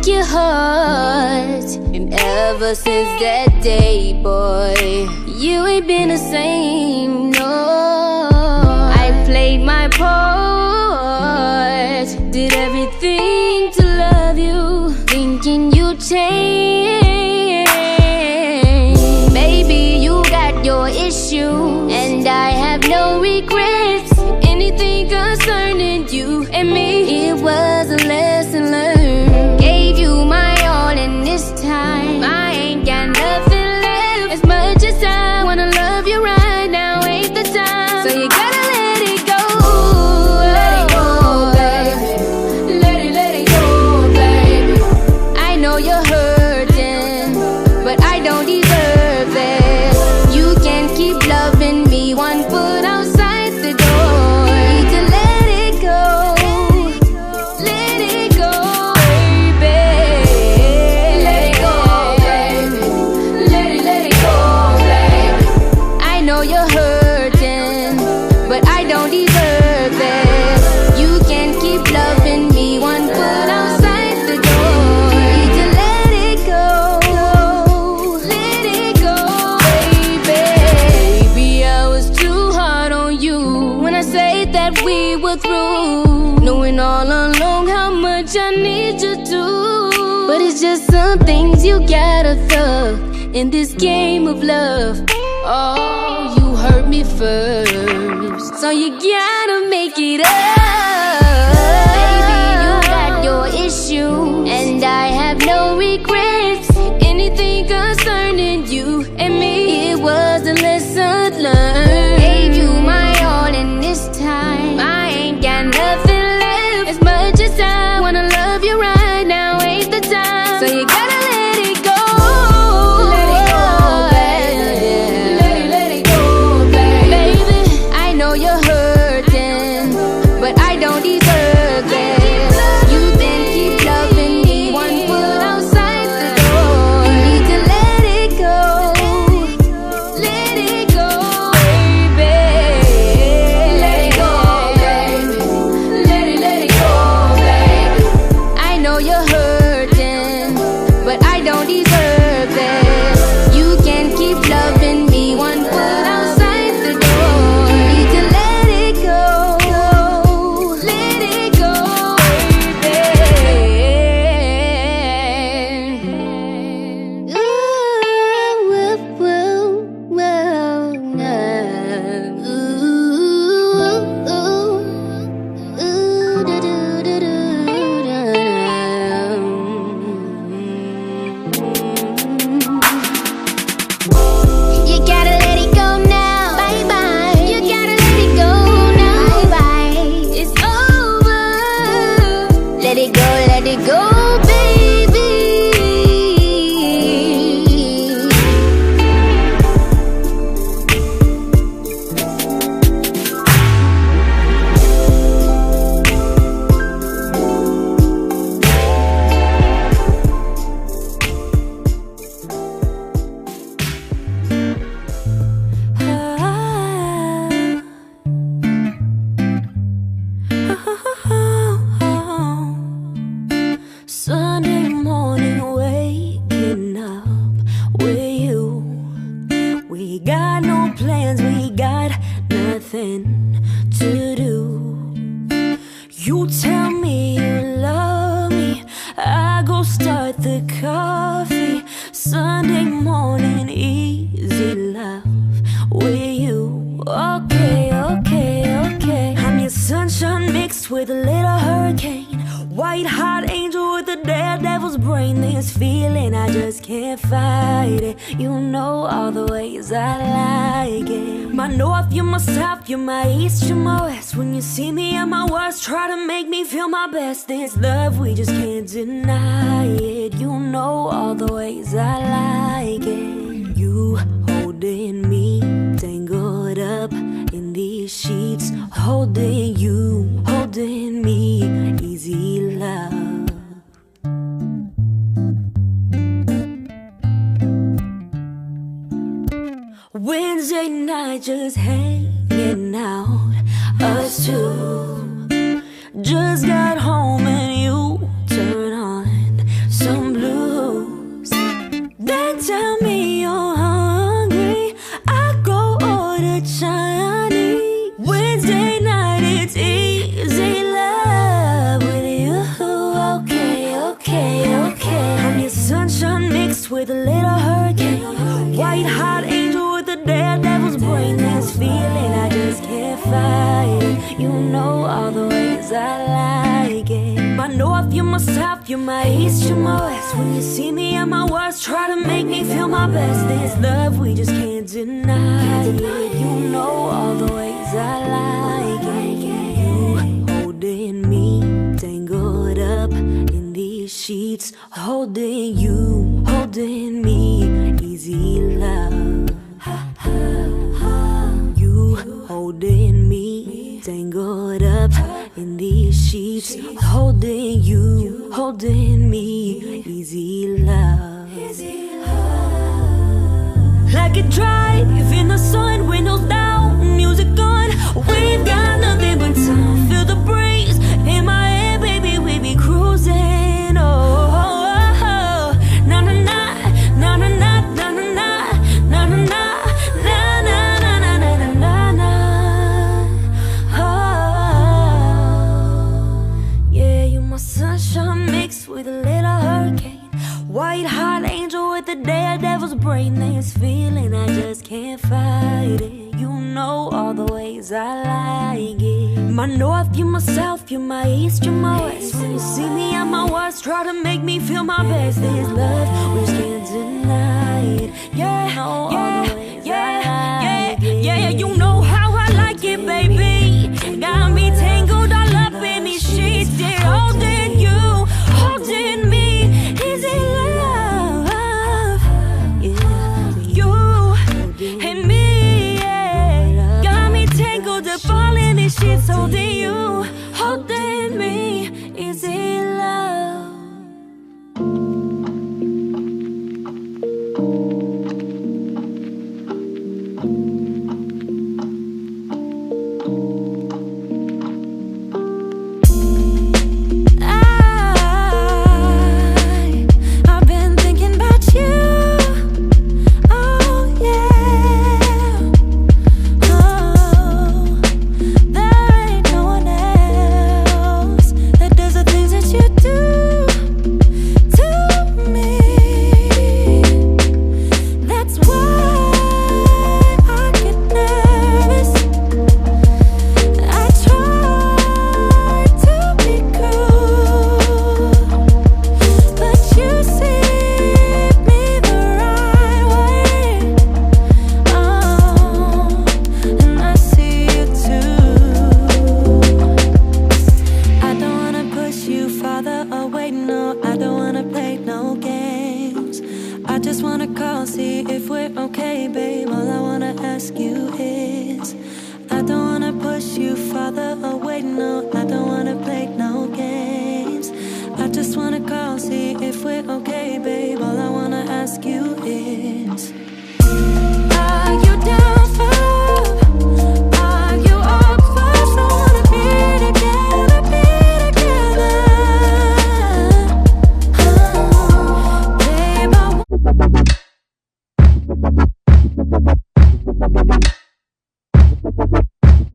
Your heart, and ever since that day, boy, you ain't been the same, no. I played my part, did everything to love you, thinking you'd change. Baby, you got your issue, and I have no regrets. Anything concerning you and me, it was a lesson learned. I ain't got nothing left. As much as I wanna love you right now, ain't the time. So you gotta let it go. Let it go, baby. Let it go, baby. I know you're hurting, but I don't deserve this. You can keep loving me, one foot outside the door. You need to let it go. Let it go, baby. You're hurting, but I don't deserve this. You can keep loving me, one foot outside the door. You need to let it go. Let it go, baby. Baby, I was too hard on you when I say that we were through, knowing all along how much I need you to. But it's just some things you gotta thug in this game of love. Oh, you hurt me first, so you gotta make it up. Baby, you got your issue, and I have no regrets. Anything concerning you and me, it was a lesson learned. Gave you my all, and this time I ain't got nothing left. As much as I wanna love you right now, ain't the time. So you gotta let it go. You're hurting, but I don't deserve this. You then keep loving me, one foot outside the door. You need to let it go. Let it go, baby. Let it go, baby. Let it go, baby. I know you're hurting, but I don't deserve this. You can keep loving me, one foot outside the door. Let it go, baby. with a little hurricane, white hot angel with a daredevil's brain. This feeling, I just can't fight it. You know all the ways I like it. My north, you're my south, you're my east, you're my west. When you see me at my worst, try to make me feel my best. This love, we just can't deny it. You know all the ways I like it. You holding me, tangled up in these sheets, holding you, holding me, easy love. Wednesday night just hanging out, us two. Just got home and you turn on some blues. Then tell me you're hungry, I go order Chinese. Wednesday night it's easy love with you. Okay, okay, okay. I'm your sunshine mixed with a little hurricane, white hot angel with a daredevil's brain. This feeling, I just can't fight it. You know all the ways I like it. My north, you're my south, you're my east, you're my west. When you see me at my worst, try to make me feel my best. This love, we just can't deny it. You know all the ways I like it. You holding me, tangled up in these sheets, holding you, holding me, easy love. You holding me, tangled up in these sheets, holding you, holding me, easy love. Like a drive in the sun, windows down, music on. We've got nothing but time. Feel the breeze in my head, baby, we be cruising. Oh, na na na, na na na, na na na, na na na. Sunshine mixed with a little hurricane, white hot angel with a daredevil's brain. This feeling, I just can't fight it. You know all the ways I like it. My north, you're my south, you're my east, you're my west. When you see me at my worst, try to make me feel my best. This love, we just can't deny it. Yeah, know all the ways I like it. Yeah, you know how I like it, baby. Got me tangled all up in these sheets, yeah, holding you, holding me, easy love. Yeah, you and me, yeah. Got me tangled up all in these sheets, holding you, holding me, easy love. Just wanna call, see if we're okay, babe. All I wanna ask you is